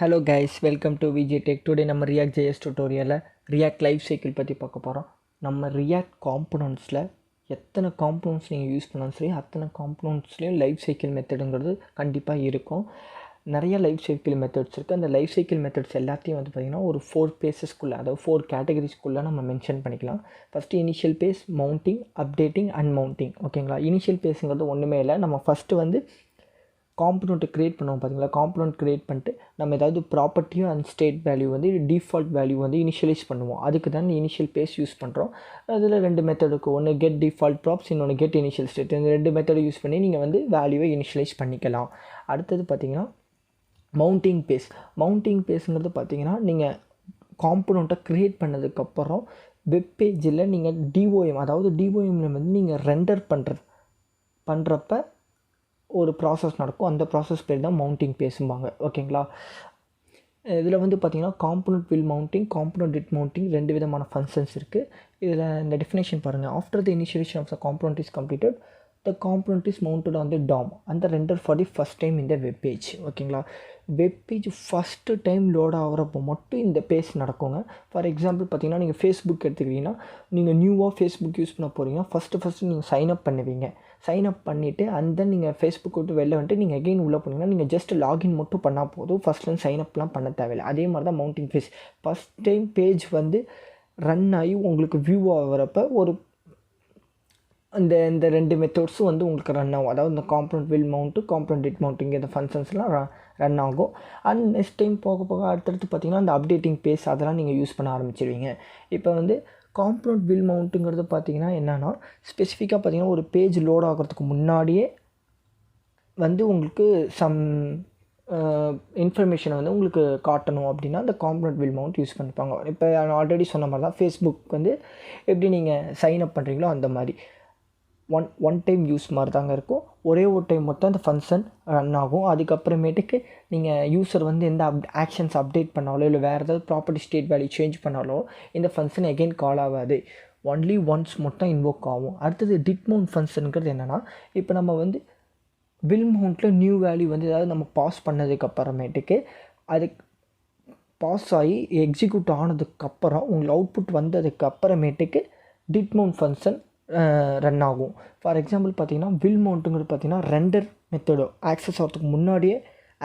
Hello guys, welcome to VJ Tech. Today நம்ம React.js tutorial React Life Cycle பற்றி பார்க்க போகிறோம். நம்ம React Componentsல எத்தனை காம்பனன்ட்ஸ் நீங்கள் யூஸ் பண்ணாலும் சரி அத்தனை காம்பனன்ட்ஸ்லேயும் லைஃப் சைக்கிள் மெத்தடுங்கிறது கண்டிப்பாக இருக்கும். நிறைய லைஃப் சைக்கிள் மெத்தட்ஸ் இருக்குது. அந்த லைஃப் சைக்கிள் மெத்தட்ஸ் எல்லாத்தையும் வந்து பார்த்திங்கன்னா ஒரு 4 பேஸஸ்க்குள்ளே, அதாவது 4 கேட்டகரிஸ்க்குள்ளே நம்ம மென்ஷன் பண்ணிக்கலாம். First initial phase, mounting, updating and mounting. ஓகேங்களா? இனிஷியல் பேஸுங்கிறது ஒன்றுமே இல்லை. நம்ம ஃபஸ்ட்டு வந்து காம்பனண்ட்டை க்ரியேட் பண்ணுவோம் பார்த்தீங்களா? காம்பனண்ட் க்ரியேட் பண்ணிட்டு நம்ம ஏதாவது ப்ராப்பர்ட்டியும் அண்ட் ஸ்டேட் வேல்யூ வந்து டிஃபால்ட் வேல்யூ வந்து இனிஷியலைஸ் பண்ணுவோம். அதுக்கு தான் இனிஷியல் பேஸ் யூஸ் பண்ணுறோம். அதில் 2 மெத்தட் இருக்குது. ஒன்று கெட் டிஃபால்ட் ப்ராப்ஸ், இன்னொன்று கெட் இனிஷியல் ஸ்டேட். இந்த 2 மெத்தடை யூஸ் பண்ணி நீங்கள் வந்து வேல்யூவை இனிஷியலைஸ் பண்ணிக்கலாம். அடுத்தது பார்த்தீங்கன்னா மவுண்டிங் பேஸ். மவுண்டிங் பேஸுங்கிறது பார்த்தீங்கன்னா நீங்கள் காம்பனண்ட்டை க்ரியேட் பண்ணதுக்கப்புறம் வெப் பேஜில் நீங்கள் டிஓஎம், அதாவது டிஓஎம்மில் வந்து நீங்கள் ரெண்டர் பண்ணுறப்ப ஒரு ப்ராசஸ் நடக்கும். அந்த ப்ராசஸ் பேர் தான் மவுண்டிங் பேசுவாங்க. ஓகேங்களா? இதில் வந்து பார்த்திங்கன்னா component will mounting, component did mounting 2 விதமான ஃபங்க்ஷன்ஸ் இருக்குது. இதில் இந்த டெஃபினேஷன் பாருங்கள். After the initiation of the component is completed, the component is mounted on the DOM and the render for the first time in the web page. ஓகேங்களா? Web page first time load ஆகிறப்போ மட்டும் இந்த base நடக்குங்க. For example பார்த்தீங்கன்னா நீங்கள் Facebook எடுத்துக்கிட்டிங்கன்னா, நீங்கள் நியூவாக ஃபேஸ்புக் யூஸ் பண்ண போகிறீங்கன்னா ஃபஸ்ட்டு நீங்கள் சைன்அப் பண்ணுவீங்க. சைன்அப் பண்ணிவிட்டு அண்ட் தென் நீங்கள் ஃபேஸ்புக் விட்டு வெளில வந்துட்டு நீங்கள் எகெயின் உள்ளே போனீங்கன்னா நீங்கள் ஜஸ்ட் லாகின் மட்டும் பண்ணால் போதும். ஃபஸ்ட்லேருந்து சைன்அப்லாம் பண்ண தேவையில்லை. அதே மாதிரி தான் mounting phase. First time page வந்து ரன் ஆகி உங்களுக்கு வியூ ஆகிறப்ப ஒரு இந்த 2 மெத்தட்ஸும் வந்து உங்களுக்கு ரன் ஆகும். அதாவது இந்த component will mount, component did mounting, இந்த ஃபங்க்ஷன்ஸ்லாம் ரன் ஆகும். அண்ட் நெக்ஸ்ட் டைம் போக அடுத்தடுத்து பார்த்திங்கன்னா அந்த அப்டேட்டிங் பேஸ் அதெல்லாம் நீங்கள் யூஸ் பண்ண ஆரம்பிச்சிடுவீங்க. இப்போ வந்து காம்பனண்ட் வில் மவுண்ட்டுங்கிறது பார்த்திங்கன்னா என்னென்னா, ஸ்பெசிஃபிக்காக பார்த்திங்கன்னா ஒரு பேஜ் லோட் ஆகிறதுக்கு முன்னாடியே வந்து உங்களுக்கு சம் இன்ஃபர்மேஷனை வந்து உங்களுக்கு காட்டணும் அப்படின்னா அந்த காம்பனண்ட் வில் மவுண்ட் யூஸ் பண்ணிப்பாங்க. இப்போ நான் ஆல்ரெடி சொன்ன மாதிரி தான் ஃபேஸ்புக் வந்து எப்படி நீங்கள் சைன்அப் பண்ணுறீங்களோ அந்த மாதிரி ஒன் டைம் யூஸ் மாதிரி தாங்க இருக்கும். ஒரே ஒரு டைம் மொத்தம் அந்த ஃபங்க்ஷன் ரன் ஆகும். அதுக்கப்புறமேட்டுக்கு நீங்கள் யூஸர் வந்து எந்த ஆக்ஷன்ஸ் அப்டேட் பண்ணாலோ இல்லை வேறு ஏதாவது ப்ராப்பர்ட்டி ஸ்டேட் வேல்யூ சேஞ்ச் பண்ணாலோ இந்த ஃபங்க்ஷன் எகெயின் கால் ஆகாது. ஒன்லி ஒன்ஸ் மட்டும் இன்வோக் ஆகும். அடுத்தது டிட் மவுண்ட் ஃபங்க்ஷனுங்கிறது என்னென்னா, இப்போ நம்ம வந்து வில் மவுண்ட்டில் நியூ வேல்யூ வந்து ஏதாவது நம்ம பாஸ் பண்ணதுக்கப்புறமேட்டுக்கு அது பாஸ் ஆகி எக்ஸிக்யூட் ஆனதுக்கப்புறம் உங்களுக்கு அவுட்புட் வந்ததுக்கப்புறமேட்டுக்கு டிட் மவுண்ட் ஃபங்க்ஷன் ரன் ஆகும். ஃபார் எக்ஸாம்பிள் பார்த்தீங்கன்னா வில் மவுண்ட்டுங்கிறது பார்த்தீங்கன்னா ரெண்டர் மெத்தடு ஆக்சஸ் ஆகிறதுக்கு முன்னாடியே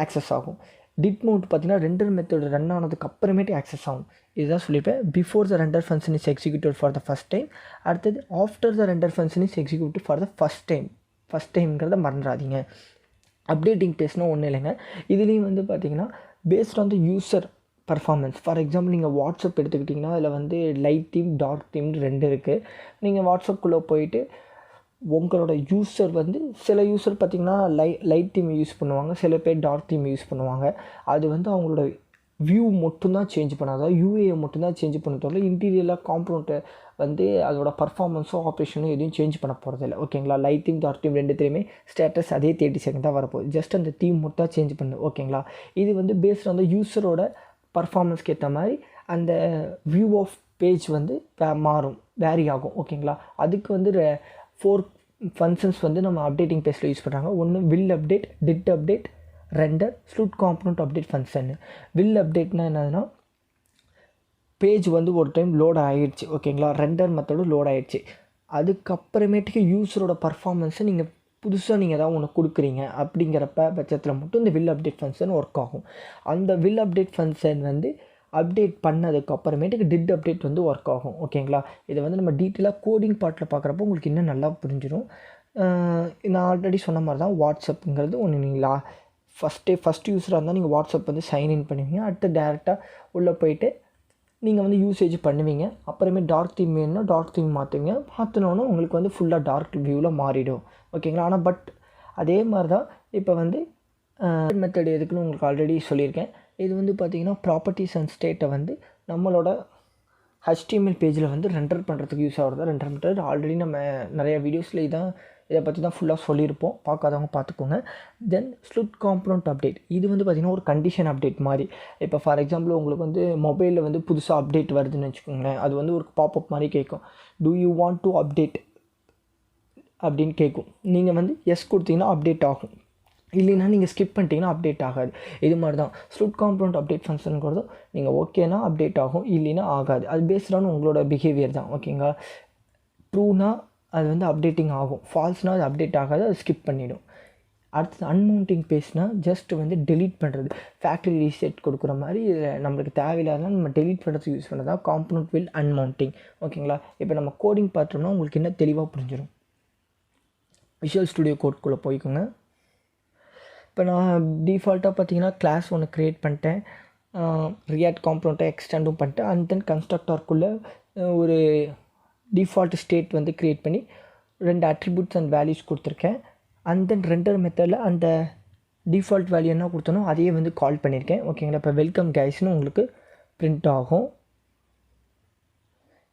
ஆக்சஸ் ஆகும். டிட் மவுண்ட் பார்த்தீங்கன்னா ரெண்டர் மெத்தடு ரன் ஆனதுக்கு அப்புறமேட்டு ஆக்சஸ் ஆகும். இதுதான் சொல்லியிருப்பேன். Before the render function is executed for the first time. அடுத்தது after the render function is executed for the first டைம்ங்கிறத மறந்துடாதீங்க. அப்டேட்டிங் பேஸ்னால் ஒன்றும் இல்லைங்க. இதுலேயும் வந்து பார்த்திங்கன்னா based on the user performance. For example நீங்கள் வாட்ஸ்அப் எடுத்துக்கிட்டிங்கன்னா அதில் வந்து லைட் தீம், டார்க் தீம்னு 2 இருக்குது. நீங்கள் வாட்ஸ்அப்புக்குள்ளே போயிட்டு உங்களோட யூஸர் வந்து சில யூஸர் பார்த்திங்கன்னா லைட் தீம் யூஸ் பண்ணுவாங்க, சில பேர் டார்க் தீம் யூஸ் பண்ணுவாங்க. அது வந்து அவங்களோட வியூ மட்டும்தான் சேஞ்ச் பண்ணாது, யூஏ மட்டும்தான் சேஞ்ச் பண்ண தவிர இன்டீரியலாக காம்பனண்ட்டை வந்து அதோட பர்ஃபார்மன்ஸோ ஆப்ரேஷனும் எதுவும் சேஞ்ச் பண்ண போகிறதில்ல. ஓகேங்களா? லைட் தீம், டார்க் தீம் 2த்துலேயுமே ஸ்டேட்டஸ் அதே 30 செகண்ட் தான் வரப்போகுது. ஜஸ்ட் அந்த தீம் மட்டும் தான் சேஞ்ச் பண்ணுது. ஓகேங்களா? இது வந்து பேஸ்ட் ஆன் த யூஸரோட பர்ஃபார்மன்ஸ்க்கு ஏற்ற மாதிரி அந்த வியூ ஆஃப் பேஜ் வந்து மாறும், வேரி ஆகும். ஓகேங்களா? அதுக்கு வந்து 4 ஃபங்க்ஷன்ஸ் வந்து நம்ம அப்டேட்டிங் பேஜில் யூஸ் பண்ணுறாங்க. ஒன்று will update, did update, render, should component update function. Will அப்டேட்னா என்னதுன்னா, பேஜ் வந்து ஒரு டைம் லோட் ஆகிடுச்சு. ஓகேங்களா? ரெண்டர் மெத்தடும் லோட் ஆகிடுச்சு. அதுக்கப்புறமேட்டுக்கு யூஸரோட பர்ஃபார்மன்ஸை நீங்கள் புதுசாக நீங்கள் ஏதாவது ஒன்று கொடுக்குறீங்க அப்படிங்கிறப்ப பட்சத்தில் மட்டும் இந்த வில் அப்டேட் ஃபங்க்ஷன் ஒர்க் ஆகும். அந்த வில் அப்டேட் ஃபங்க்ஷன் வந்து அப்டேட் பண்ணதுக்கப்புறமேட்டுக்கு டிட் அப்டேட் வந்து ஒர்க் ஆகும். ஓகேங்களா? இதை வந்து நம்ம டீட்டெயிலாக கோடிங் பார்ட்டில் பார்க்குறப்போ உங்களுக்கு இன்னும் நல்லா புரிஞ்சிடும். நான் ஆல்ரெடி சொன்ன மாதிரி தான் வாட்ஸ்அப்புங்கிறது ஒன்று. நீங்களா ஃபஸ்ட் யூஸராக இருந்தால் நீங்கள் வாட்ஸ்அப் வந்து சைன்இன் பண்ணுவீங்க. அடுத்து டேரெக்டாக உள்ளே போயிட்டு நீங்கள் வந்து யூசேஜ் பண்ணுவீங்க. அப்புறமே டார்க் தீம் வேணும்னா டார்க் தீம் மாற்றுவீங்க. மாற்றினோன்னா உங்களுக்கு வந்து ஃபுல்லாக டார்க் வியூவில் மாறிடும். ஓகேங்களா? ஆனால் பட் அதே மாதிரி தான் இப்போ வந்து மெத்தட் எதுக்குன்னு உங்களுக்கு ஆல்ரெடி சொல்லியிருக்கேன். இது வந்து பார்த்திங்கன்னா ப்ராப்பர்ட்டிஸ் அண்ட் ஸ்டேட்டை வந்து நம்மளோட HTML பேஜில் வந்து ரெண்டர் பண்ணுறதுக்கு யூஸ் ஆகிறது ரெண்டர் மெத்தட். ஆல்ரெடி நம்ம நிறைய வீடியோஸில் இதை பற்றி தான் ஃபுல்லாக சொல்லியிருப்போம். பார்க்காதவங்க பார்த்துக்கோங்க. தென் ஸ்லுட் காம்பனண்ட் அப்டேட். இது வந்து பார்த்திங்கன்னா ஒரு கண்டிஷன் அப்டேட் மாதிரி. இப்போ ஃபார் எக்ஸாம்பிள் உங்களுக்கு வந்து மொபைலில் வந்து புதுசாக அப்டேட் வருதுன்னு வச்சுக்கோங்களேன். அது வந்து ஒரு பாப்அப் மாதிரி கேட்கும். Do you want to update அப்படின்னு கேட்கும். நீங்கள் வந்து எஸ் கொடுத்தீங்கன்னா அப்டேட் ஆகும். இல்லைன்னா நீங்கள் ஸ்கிப் பண்ணிட்டீங்கன்னா அப்டேட் ஆகாது. இது மாதிரி தான் ஸ்லூட் காம்பனண்ட் அப்டேட் ஃபங்க்ஷனுங்கிறதும் நீங்கள் ஓகேனா அப்டேட் ஆகும், இல்லைன்னா ஆகாது. அது பேஸ்டான உங்களோட பிஹேவியர் தான். ஓகேங்களா? ட்ரூனா அது வந்து அப்டேட்டிங் ஆகும், ஃபால்ஸ்னால் அது அப்டேட் ஆகாது, அது ஸ்கிப் பண்ணிவிடும். அடுத்து அன்மவுண்டிங் பேஸ்னால் ஜஸ்ட் வந்து டெலீட் பண்ணுறது, ஃபேக்ட்ரி ரீசெட் கொடுக்குற மாதிரி. இதில் நம்மளுக்கு தேவையில்லாதான் நம்ம டெலீட் பண்ணுறதுக்கு யூஸ் பண்ணதா காம்பனண்ட் வில் அன்மவுண்டிங். ஓகேங்களா? இப்போ நம்ம கோடிங் பார்த்தோம்னா உங்களுக்கு என்ன தெளிவாக புரிஞ்சிடும். விஷுவல் ஸ்டுடியோ கோட்குள்ளே போய்க்கோங்க. இப்போ நான் டிஃபால்ட்டாக பார்த்தீங்கன்னா கிளாஸ் ஒன்று க்ரியேட் பண்ணிட்டேன், ரியாக்ட் காம்பனண்ட்டை எக்ஸ்டெண்டும் பண்ணிட்டேன். அண்ட் தென் கன்ஸ்ட்ரக்டருக்குள்ளே ஒரு டிஃபால்ட் ஸ்டேட் வந்து க்ரியேட் பண்ணி 2 அட்ரிபியூட்ஸ் அண்ட் வேல்யூஸ் கொடுத்துருக்கேன். அண்ட் தென் ரெண்டர் மெத்தடில் அந்த டிஃபால்ட் வேல்யூ என்ன கொடுத்தனோ அதையே வந்து கால் பண்ணியிருக்கேன். ஓகேங்களா? இப்போ வெல்கம் கைஸ்னு உங்களுக்கு பிரிண்ட் ஆகும்.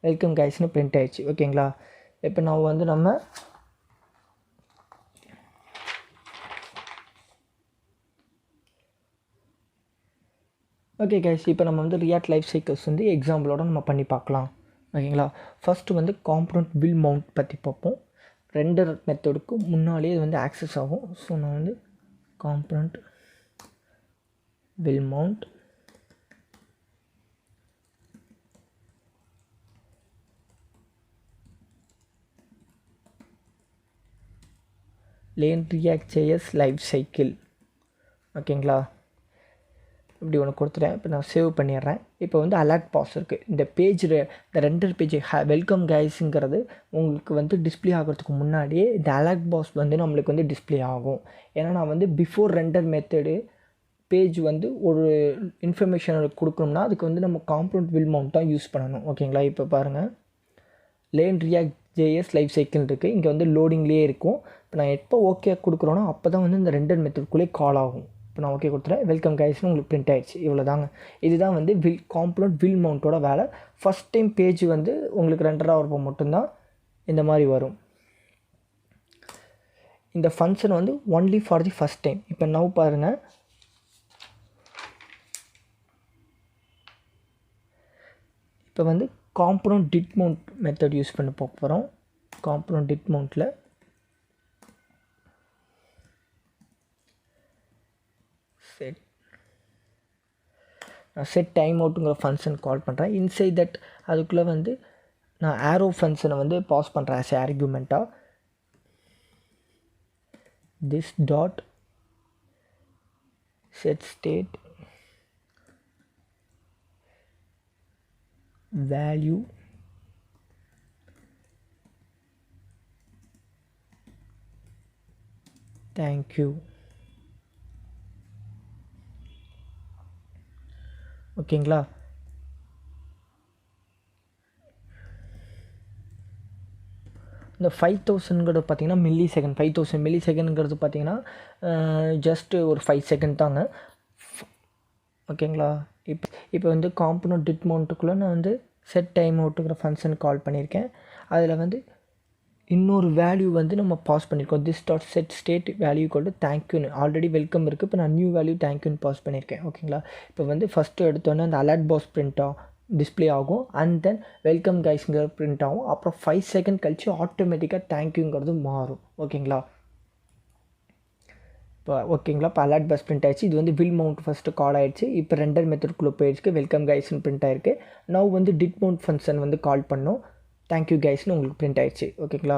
வெல்கம் கைஸ்னு பிரிண்ட் ஆகிடுச்சு. ஓகேங்களா? இப்போ நான் வந்து நம்ம ஓகே கைஸ், இப்போ நம்ம வந்து ரியாக்ட் லைஃப் சைக்கிள்ஸ் வந்து எக்ஸாம்பிளோட நம்ம பண்ணி பார்க்கலாம். ஓகேங்களா? ஃபஸ்ட்டு வந்து காம்பனண்ட் வில் மவுண்ட் பற்றி பார்ப்போம். ரெண்டர் மெத்தடுக்கு முன்னாலே இது வந்து ஆக்சஸ் ஆகும். ஸோ நான் வந்து component will mount learn React JS life cycle. ஓகேங்களா? இப்படி ஒன்று கொடுத்துட்டேன். இப்போ நான் சேவ் பண்ணிடுறேன். இப்போ வந்து அலர்ட் பாஸ் இருக்குது. இந்த பேஜில் இந்த ரெண்டர் பேஜ் வெல்கம் கைஸுங்கிறது உங்களுக்கு வந்து டிஸ்பிளே ஆகிறதுக்கு முன்னாடியே இந்த அலர்ட் பாஸ் வந்து நம்மளுக்கு வந்து டிஸ்பிளே ஆகும். ஏன்னா நான் வந்து பிஃபோர் ரெண்டர் மெத்தடு பேஜ் வந்து ஒரு இன்ஃபர்மேஷன் கொடுக்கணும்னா அதுக்கு வந்து நம்ம காம்பனண்ட் வில் மவுண்ட் தான் யூஸ் பண்ணணும். ஓகேங்களா? இப்போ பாருங்கள், learn React JS life cycle இருக்குது. இங்கே வந்து லோடிங்லேயே இருக்கும். இப்போ நான் எப்போ ஓகே கொடுக்குறோன்னா அப்போ தான் வந்து இந்த ரெண்டர் மெத்தட்குள்ளே கால் ஆகும். இப்போ நான் ஓகே கொடுத்துறேன். வெல்கம் கைஸ்னு உங்களுக்கு பிரிண்ட் ஆகிடுச்சு. இவ்வளோ தாங்க. இதுதான் வந்து காம்பனண்ட் வில் மவுண்ட்டோட வேலை. ஃபஸ்ட் டைம் பேஜ் வந்து உங்களுக்கு ரெண்டராக வரப்போ மட்டும்தான் இந்த மாதிரி வரும். இந்த ஃபங்க்ஷன் வந்து only for the first time. இப்போ நவ் பாருங்கள், இப்போ வந்து component did mount method use பண்ணி பார்க்க போகிறோம். காம்பனண்ட் டிட் மவுண்ட்டில் செட் டைம் அவுட்டுங்கிற ஃபங்க்ஷன் கால் பண்ணுறேன். இன்சைட் தட் அதுக்குள்ளே வந்து நான் ஆரோ ஃபங்க்ஷனை வந்து பாஸ் பண்ணுறேன் ஆஸ் ஆர்குமெண்ட்டாக. This dot set state value thank you. ஓகேங்களா? இந்த 5000ங்கிறது பார்த்தீங்கன்னா மில்லி செகண்ட். 5000 மில்லி செகண்ட்ங்கிறது பார்த்தீங்கன்னா ஜஸ்ட்டு ஒரு 5 செகண்ட் தாங்க. ஓகேங்களா? இப்போ வந்து காம்பனண்ட் டிட் மவுண்ட்டுக்குள்ளே நான் வந்து செட் டைம் அவுட்டுங்கிற ஃபங்க்ஷன் கால் பண்ணியிருக்கேன். அதில் வந்து இன்னொரு வேல்யூ வந்து நம்ம பாஸ் பண்ணியிருக்கோம். This dot set state value கொண்டு தேங்க்யூன்னு ஆல்ரெடி வெல்கம் இருக்குது. இப்போ நான் நியூ வேல்யூ தேங்க்யூன்னு பாஸ் பண்ணியிருக்கேன். ஓகேங்களா? இப்போ வந்து ஃபஸ்ட்டு எடுத்தோன்னே அந்த அலர்ட் பாஸ் பிரிண்ட்டாக டிஸ்பிளே ஆகும். அண்ட் தென் வெல்கம் கைஸ்ங்கிற பிரிண்ட் ஆகும். அப்புறம் 5 செகண்ட் கழிச்சு ஆட்டோமேட்டிக்காக தேங்க்யூங்கிறது மாறும். ஓகேங்களா? இப்போ ஓகேங்களா? இப்போ அலர்ட் பஸ் பிரிண்ட் ஆகிடுச்சு. இது வந்து வில் மவுண்ட் ஃபஸ்ட்டு கால் ஆகிடுச்சு. இப்போ ரெண்டர் மெத்தட்குள்ளே போயிடுச்சு. வெல்கம் கைஸ்னு பிரிண்ட் ஆகிருக்கு. நவ் வந்து டிட் மவுண்ட் ஃபங்க்ஷன் வந்து கால் பண்ணோம். தேங்க்யூ கைஸ்னு உங்களுக்கு பிரிண்ட் ஆகிடுச்சு. ஓகேங்களா?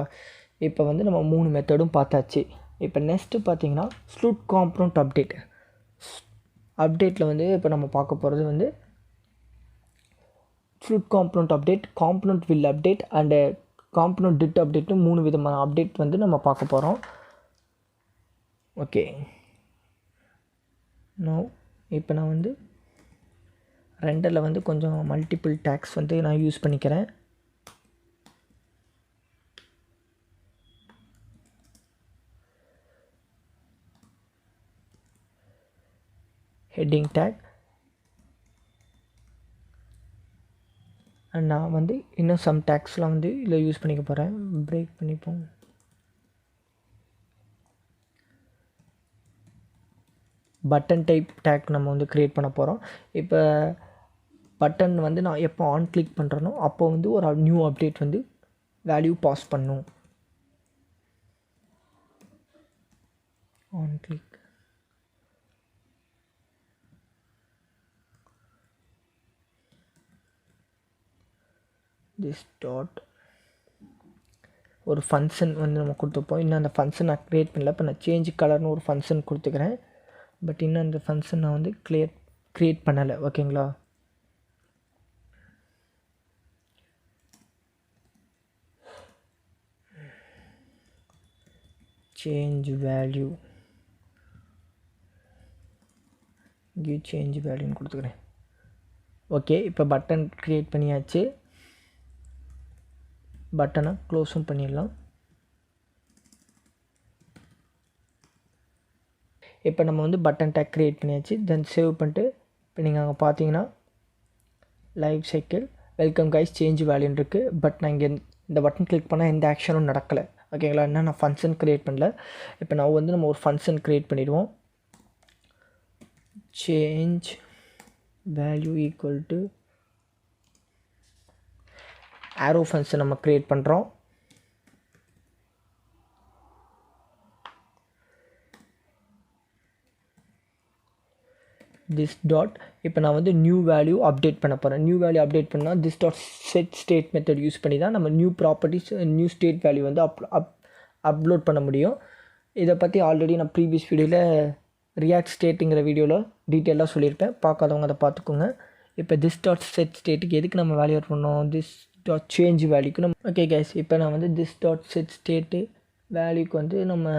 இப்போ வந்து நம்ம 3 மெத்தடும் பார்த்தாச்சு. இப்போ நெக்ஸ்ட்டு பார்த்தீங்கன்னா ஸ்லூட் காம்பனண்ட் அப்டேட். அப்டேட்டில் வந்து இப்போ நம்ம பார்க்க போகிறது வந்து should component update, component will update and component did அப்டேட்னு 3 விதமான அப்டேட் வந்து நம்ம பார்க்க போகிறோம். ஓகே, இப்போ நான் வந்து ரெண்டரில் வந்து கொஞ்சம் மல்டிபிள் டேக்ஸ் வந்து நான் யூஸ் பண்ணிக்கிறேன். ஹெட்டிங் டேக் அண்ட் நான் வந்து இன்னும் சம் டேக்ஸ்லாம் வந்து இதில் யூஸ் பண்ணிக்க போகிறேன். பிரேக் பண்ணிப்போம். பட்டன் டைப் டேக் நம்ம வந்து க்ரியேட் பண்ண போகிறோம். இப்போ பட்டன் வந்து நான் எப்போ ஆன் கிளிக் பண்ணுறேனோ அப்போ வந்து ஒரு நியூ அப்டேட் வந்து வேல்யூ பாஸ் பண்ணும். ஆன் கிளிக் திஸ் டாட் ஒரு ஃபங்க்ஷன் வந்து நம்ம கொடுத்துப்போம். இன்னும் அந்த ஃபங்க்ஷன் நான் க்ரியேட் பண்ணல. இப்போ நான் சேஞ்ச் கலர்னு ஒரு ஃபங்க்ஷன் கொடுத்துக்கிறேன். பட் இன்னும் அந்த ஃபங்க்ஷன் நான் வந்து க்ரியேட் பண்ணலை. ஓகேங்களா? சேஞ்ச் வேல்யூ இங்கே சேஞ்ச் வேல்யூன்னு கொடுத்துக்கிறேன். ஓகே, இப்போ பட்டன் க்ரியேட் பண்ணியாச்சு. பட்டனை க்ளோஸும் பண்ணிடலாம். இப்போ நம்ம வந்து பட்டன் டேக் க்ரியேட் பண்ணியாச்சு. தென் சேவ் பண்ணிட்டு இப்போ நீங்கள் அங்கே பார்த்தீங்கன்னா life cycle welcome guys change வேல்யூன்னு இருக்குது. பட் நான் இங்கே இந்த பட்டன் கிளிக் பண்ணால் எந்த ஆக்ஷனும் நடக்கலை. ஓகேங்களா? என்ன நான் ஃபங்க்ஷன் க்ரியேட் பண்ணல. இப்போ நான் வந்து நம்ம ஒரு ஃபங்க்ஷன் க்ரியேட் பண்ணிடுவோம். Change value equal to arrow function நம்ம க்ரியேட் பண்ணுறோம். திஸ் டாட் இப்போ நான் வந்து நியூ வேல்யூ அப்டேட் பண்ண போகிறேன். நியூ வேல்யூ அப்டேட் பண்ணால் this dot set state method use பண்ணி தான் நம்ம new properties new state value வந்து அப்லோட் பண்ண முடியும். இதை பற்றி ஆல்ரெடி நான் ப்ரீவியஸ் வீடியோவில் ரியாக்ட் ஸ்டேட்டுங்கிற வீடியோவில் டீட்டெயிலாக சொல்லியிருப்பேன். பார்க்காதவங்க அதை பார்த்துக்கோங்க. இப்போ திஸ் டாட் செட் ஸ்டேட்டுக்கு எதுக்கு நம்ம வேல்யூ ஆட் பண்ணோம்? திஸ் டாட் சேஞ்ச் வேல்யூக்கு நம்ம ஓகே கைஸ், இப்போ நான் வந்து திஸ் டாட் செட் ஸ்டேட்டு வேல்யூக்கு வந்து நம்ம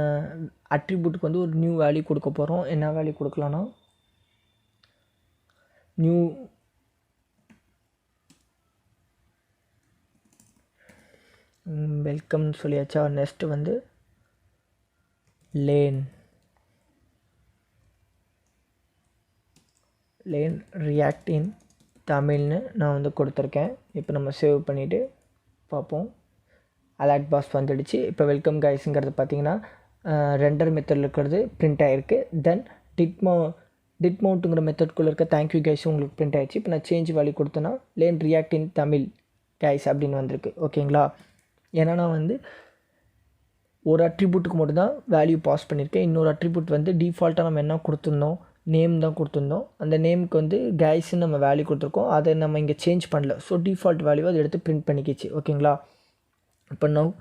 அட்ரிபியூட்டுக்கு வந்து ஒரு நியூ வேல்யூ கொடுக்க போகிறோம். என்ன வேல்யூ கொடுக்கலான்னா நியூ வெல்கம்னு சொல்லியாச்சா. நெக்ஸ்ட்டு வந்து லேன் ரியாக்ட் இன் தமிழ்னு நான் வந்து கொடுத்துருக்கேன். இப்போ நம்ம சேவ் பண்ணிவிட்டு பார்ப்போம். அலர்ட் பாஸ் வந்துடுச்சு. இப்போ வெல்கம் கைஸுங்கிறது பார்த்தீங்கன்னா ரெண்டர் மெத்தடில் இருக்கிறது பிரிண்ட் ஆகிருக்கு. தென் டிட் மவுண்ட்டுங்கிற மெத்தட்குள்ளே இருக்க தேங்க்யூ கைஸும் உங்களுக்கு பிரிண்ட் ஆகிடுச்சு. இப்போ நான் சேஞ்ச் வேல்யூ கொடுத்தேன்னா learn React in Tamil guys அப்படின்னு வந்திருக்கு. ஓகேங்களா? ஏன்னா நான் வந்து ஒரு அட்ரிபியூட்டுக்கு மட்டும்தான் வேல்யூ பாஸ் பண்ணியிருக்கேன். இன்னொரு அட்ரிபியூட் வந்து டிஃபால்ட்டாக நம்ம என்ன கொடுத்துருந்தோம்? நேம் தான் கொடுத்துருந்தோம். அந்த நேமுக்கு வந்து கைஸ்ன்னு நம்ம வேல்யூ கொடுத்துருக்கோம். அதை நம்ம இங்கே சேஞ்ச் பண்ணல. ஸோ டிஃபால்ட் வேல்யூ அதை எடுத்து பிரிண்ட் பண்ணிக்கிச்சு. ஓகேங்களா? இப்போ நான்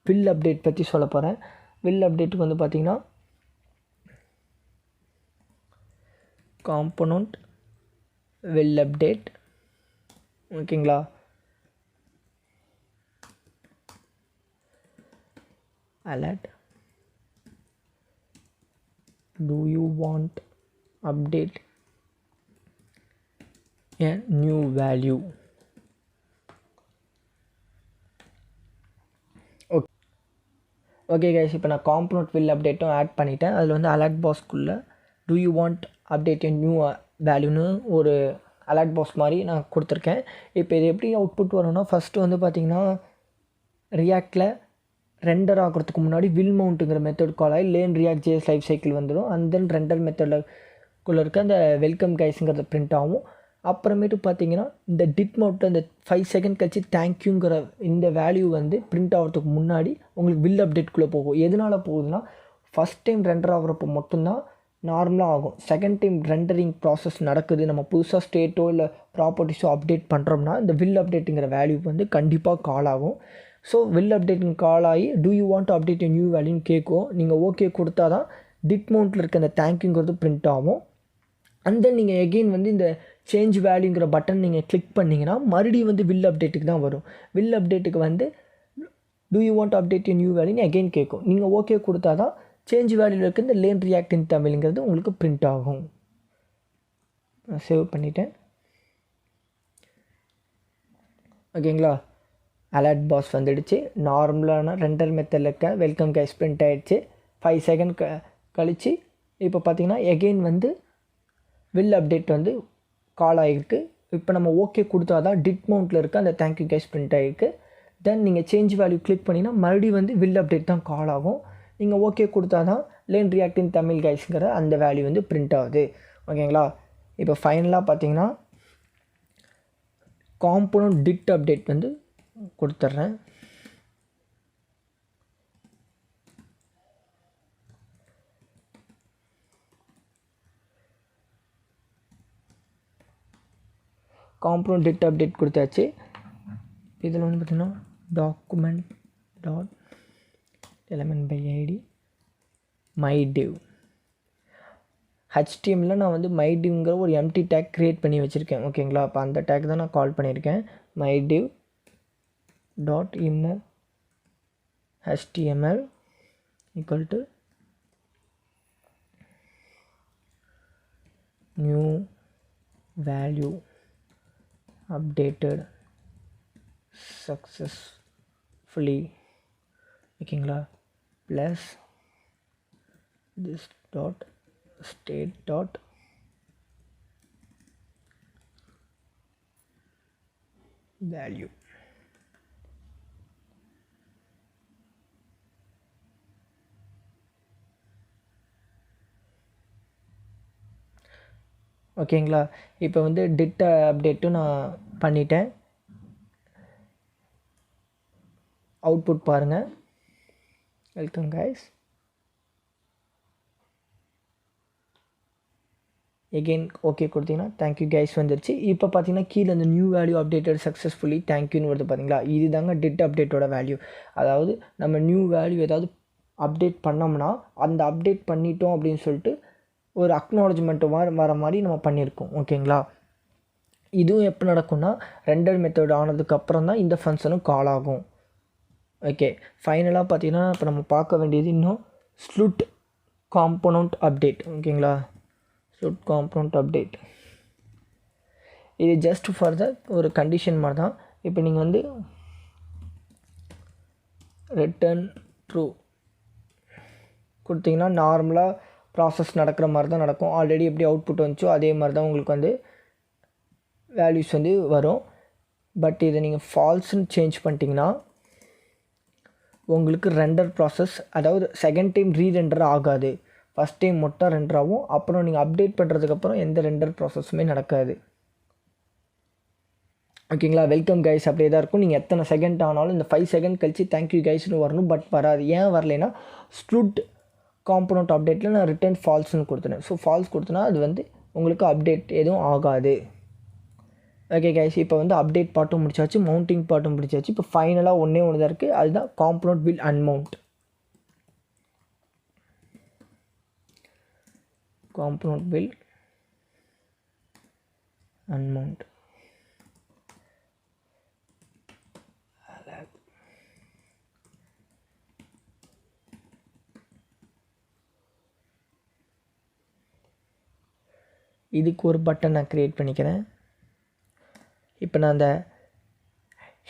வில் அப்டேட் பற்றி சொல்ல போகிறேன். வில் அப்டேட்டுக்கு வந்து பார்த்திங்கன்னா காம்போனண்ட் வில் அப்டேட். ஓகேங்களா? alert do you want update a new value. Okay guys, இப்போ நான் காம்போனண்ட் வில் அப்டேட்டும் ஆட் பண்ணிட்டேன். அதில் வந்து அலர்ட் பாக்ஸ்க்குள்ளே do you want update a new வேல்யூன்னு ஒரு அலர்ட் பாக்ஸ் மாதிரி நான் கொடுத்துருக்கேன். இப்போ இது எப்படி அவுட்புட் வரும்னா ஃபஸ்ட்டு வந்து பார்த்திங்கன்னா ரியாக்டில் ரெண்டர் ஆகிறதுக்கு முன்னாடி வில் மவுண்ட்டுங்கிற மெத்தட் கால் ஆகி learn React JS life cycle வந்துடும். அண்ட் தென் ரெண்டர் மெத்தடில் இருக்க அந்த வெல்கம் கைஸுங்கிறத பிரிண்ட் ஆகும். அப்புறமேட்டு பார்த்தீங்கன்னா இந்த டிட் மவுண்ட் அந்த 5 செகண்ட் கழிச்சு தேங்க்யூங்கிற இந்த வேல்யூ வந்து பிரிண்ட் ஆகிறதுக்கு முன்னாடி உங்களுக்கு வில் அப்டேட்குள்ளே போகும். எதனால் போகுதுன்னா ஃபஸ்ட் டைம் ரெண்டர் ஆகிறப்போ மட்டும்தான் நார்மலாக ஆகும். செகண்ட் டைம் ரெண்டரிங் ப்ராசஸ் நடக்குது, நம்ம புதுசாக ஸ்டேட்டோ இல்லை ப்ராப்பர்ட்டிஸோ அப்டேட் பண்ணுறோம்னா இந்த வில் அப்டேட்டுங்கிற வேல்யூ வந்து கண்டிப்பாக கால் ஆகும். ஸோ வில் அப்டேட்டிங் கால் ஆகி do you want to update new வேல்யூன்னு கேட்கும். நீங்கள் ஓகே கொடுத்தா தான் டிட் மவுண்ட்டில் இருக்க அந்த தேங்க்யூங்கிறது பிரிண்ட் ஆகும். அண்ட் தென் நீங்கள் எகெயின் வந்து இந்த சேஞ்ச் வேல்யூங்கிற பட்டன் நீங்கள் கிளிக் பண்ணிங்கன்னா மறுபடியும் வந்து வில் அப்டேட்டுக்கு தான் வரும். வில் அப்டேட்டுக்கு வந்து do you want update new வேல்யூன்னு எகெயின் கேட்கும். நீங்கள் ஓகே கொடுத்தா தான் சேஞ்ச் வேல்யூவில் இருக்க இந்த லேன் ரியாக்ட் இன் தமிழ்ங்கிறது உங்களுக்கு பிரிண்ட் ஆகும். நான் சேவ் பண்ணிட்டேன். ஓகேங்களா? அலர்ட் பாஸ் வந்துடுச்சு. நார்மலான ரெண்டர் மெத்தடில் இருக்க வெல்கம் கைஸ் பிரிண்ட் ஆகிடுச்சு. 5 செகண்ட் கழித்து இப்போ பார்த்தீங்கன்னா எகெயின் வந்து வில் அப்டேட் வந்து கால் ஆகிருக்கு. இப்போ நம்ம ஓகே கொடுத்தா தான் டிட் மவுண்ட்டில் இருக்க அந்த தேங்க்யூ கைஸ் பிரிண்ட் ஆகிருக்கு. தென் நீங்கள் சேஞ்ச் வேல்யூ கிளிக் பண்ணிங்கன்னா மறுபடியும் வந்து வில் அப்டேட் தான் கால் ஆகும். நீங்கள் ஓகே கொடுத்தா தான் லேன் ரியாக்ட் இன் தமிழ் கைஸுங்கிற அந்த வேல்யூ வந்து பிரிண்ட் ஆகுது. ஓகேங்களா? இப்போ ஃபைனலாக பார்த்தீங்கன்னா காம்போனண்ட் டிட் அப்டேட் வந்து கொடுத்துட்றேன். காம்பனண்ட் டிட் அப்டேட் கொடுத்தாச்சு. இதில் வந்து பார்த்திங்கன்னா document dot element by ID mydiv HTML நான் வந்து mydivங்கிற ஒரு எம்டி டேக் க்ரியேட் பண்ணி வச்சுருக்கேன். ஓகேங்களா, அப்போ அந்த டேக் தான் நான் கால் பண்ணியிருக்கேன். mydiv dot inner HTML equal to new value updated successfully. ஓகேங்களா, plus this dot state dot value. ஓகேங்களா, இப்போ வந்து டிட் அப்டேட்டும் நான் பண்ணிட்டேன். அவுட்புட் பாருங்கள். Welcome guys. எகெயின் ஓகே கொடுத்தீங்கன்னா தேங்க்யூ கைஸ் வந்துருச்சு. இப்போ பார்த்தீங்கன்னா கீழே அந்த நியூ வேல்யூ அப்டேட்டட் சக்ஸஸ்ஃபுல்லி தேங்க்யூன்னு வருது பார்த்தீங்களா, இது தாங்க டிட் அப்டேட்டோட வேல்யூ. அதாவது நம்ம நியூ வேல்யூ ஏதாவது அப்டேட் பண்ணோம்னா அந்த அப்டேட் பண்ணிட்டோம் அப்படின்னு சொல்லிட்டு ஒரு அக்னாலஜ்மெண்ட்டு வர மாதிரி நம்ம பண்ணியிருக்கோம். ஓகேங்களா, இதுவும் எப்போ நடக்கும்னா ரெண்டர் மெத்தட் ஆனதுக்கப்புறம் தான் இந்த ஃபங்க்ஷனும் கால் ஆகும். ஓகே, ஃபைனலாக பார்த்தீங்கன்னா இப்போ நம்ம பார்க்க வேண்டியது இன்னும் ஸ்லுட் காம்பனண்ட் அப்டேட். ஓகேங்களா, ஸ்லுட் காம்பனண்ட் அப்டேட் இது ஜஸ்ட் ஃபார் த ஒரு கண்டிஷன் மாதிரி தான். இப்போ நீங்கள் வந்து ரிட்டர்ன் ட்ரூ கொடுத்தீங்கன்னா நார்மலாக ப்ராசஸ் நடக்கிற மாதிரி தான் நடக்கும். ஆல்ரெடி எப்படி அவுட்புட் வந்துச்சோ அதே மாதிரி தான் உங்களுக்கு வந்து வேல்யூஸ் வந்து வரும். பட் இதை நீங்கள் ஃபால்ஸ்ன்னு சேஞ்ச் பண்ணிட்டீங்கன்னா உங்களுக்கு ரெண்டர் ப்ராசஸ், அதாவது செகண்ட் டைம் ரீரெண்டர் ஆகாது. ஃபஸ்ட் டைம் மட்டும் ரெண்டர் ஆகும். அப்புறம் நீங்கள் அப்டேட் பண்ணுறதுக்கப்புறம் எந்த ரெண்டர் ப்ராசஸுமே நடக்காது. ஓகேங்களா, வெல்கம் கைஸ் அப்படியே தான் இருக்கும். நீங்கள் எத்தனை செகண்ட் ஆனாலும் இந்த 5 செகண்ட் கழிச்சு தேங்க்யூ கைஸ்னு வரணும். பட் வராது. ஏன் வரலைன்னா ஸ்லுட் காம்பனண்ட் அப்டேட்டில் நான் ரிட்டர்ன் ஃபால்ஸ்னு கொடுத்துனேன். ஸோ ஃபால்ஸ் கொடுத்தனா அது வந்து உங்களுக்கு அப்டேட் எதுவும் ஆகாது. ஓகே கைஸ், இப்போ வந்து அப்டேட் பார்ட்டும் முடிச்சாச்சு, மவுண்டிங் பார்ட்டும் முடிச்சாச்சு. இப்போ ஃபைனலாக ஒன்றே ஒன்று தான் இருக்குது, அதுதான் component will unmount. Component will unmount. இதுக்கு ஒரு பட்டன் நான் க்ரியேட் பண்ணிக்கிறேன். இப்போ நான் அந்த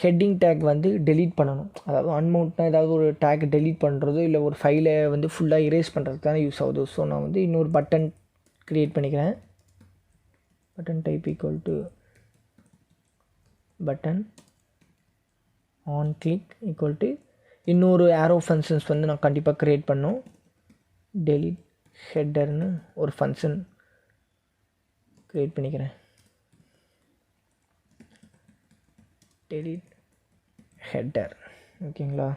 ஹெட்டிங் டேக் வந்து டெலீட் பண்ணணும். அதாவது அன்மவுண்ட்னா ஏதாவது ஒரு டேக் டெலீட் பண்ணுறது இல்லை ஒரு ஃபைலை வந்து ஃபுல்லாக இரேஸ் பண்ணுறதுக்கு தானே யூஸ் ஆகுது. ஸோ நான் வந்து இன்னொரு பட்டன் க்ரியேட் பண்ணிக்கிறேன். Button type equal to button on click equal to இன்னொரு ஆரோ ஃபங்க்ஷன்ஸ் வந்து நான் கண்டிப்பாக க்ரியேட் பண்ணணும். டெலீட் ஹெட்டர்னு ஒரு ஃபங்க்ஷன் க்ரியேட் பண்ணிக்கிறேன். Delete header. ஓகேங்களா,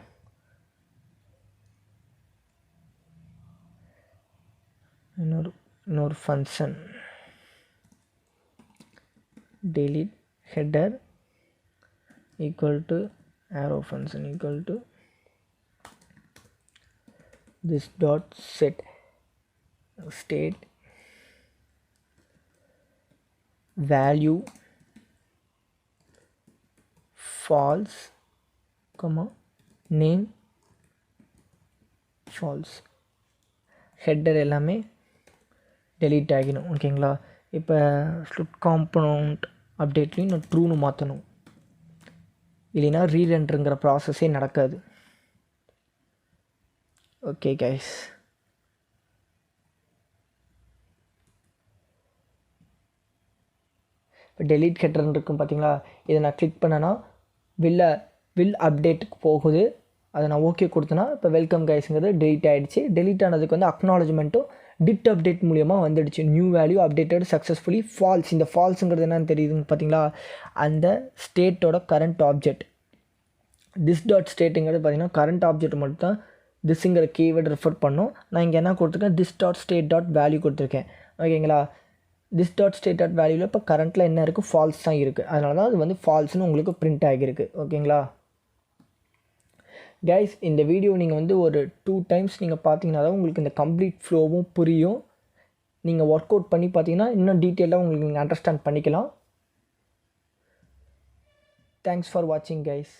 இன்னொரு function delete header equal to arrow function equal to this dot set state value false, name false. Header எல்லாமே டெலீட் ஆகிடும். ஓகேங்களா, இப்போ ஸ்லுட் காம்பனண்ட் அப்டேட்லேயும் நான் ட்ரூன்னு மாற்றணும், இல்லைன்னா ரீரெண்டருங்கிற ப்ராசஸே நடக்காது. ஓகே கைஸ், இப்போ டெலீட் ஹெட்டர்னு இருக்கும் பார்த்தீங்களா, இதை நான் கிளிக் பண்ணேன்னா வில் அப்டேட்டுக்கு போகுது. அதை நான் ஓகே கொடுத்தேன்னா இப்போ வெல்கம் கைஸுங்கிறது டெலீட் ஆகிடுச்சு. டெலீட் ஆனதுக்கு வந்து அக்னாலஜ்மெண்ட்டும் டிட் அப்டேட் மூலியமாக வந்துடுச்சு. New value updated successfully false. இந்த ஃபால்ஸுங்கிறது என்னன்னு தெரியுதுங்க பார்த்தீங்களா, அந்த ஸ்டேட்டோட கரண்ட் ஆப்ஜெக்ட். திஸ் டாட் ஸ்டேட்டுங்கிறது பார்த்தீங்கன்னா கரண்ட் ஆப்ஜெக்ட் மட்டும் தான் திஸ்ங்கிற கீவேர்டு ரெஃபர் பண்ணும். நான் இங்கே என்ன கொடுத்துருக்கேன், this dot state dot value கொடுத்துருக்கேன். ஓகேங்களா, திஸ் டாட் ஸ்டேட் டாட் வேல்யூவில் இப்போ கரண்ட்டில் என்ன இருக்குது, ஃபால்ஸ் தான் இருக்குது. அதனால தான் அது வந்து ஃபால்ஸ்னு உங்களுக்கு பிரிண்ட் ஆகியிருக்கு. ஓகேங்களா கைஸ், இந்த வீடியோ நீங்கள் வந்து ஒரு 2 டைம்ஸ் நீங்கள் பார்த்தீங்கன்னா தான் உங்களுக்கு இந்த கம்ப்ளீட் ஃப்ளோவும் புரியும். நீங்கள் ஒர்க் அவுட் பண்ணி பார்த்தீங்கன்னா இன்னும் டீட்டெயிலாக உங்களுக்கு நீங்கள் அண்டர்ஸ்டாண்ட் பண்ணிக்கலாம். தேங்க்ஸ் ஃபார் வாட்சிங் கைஸ்.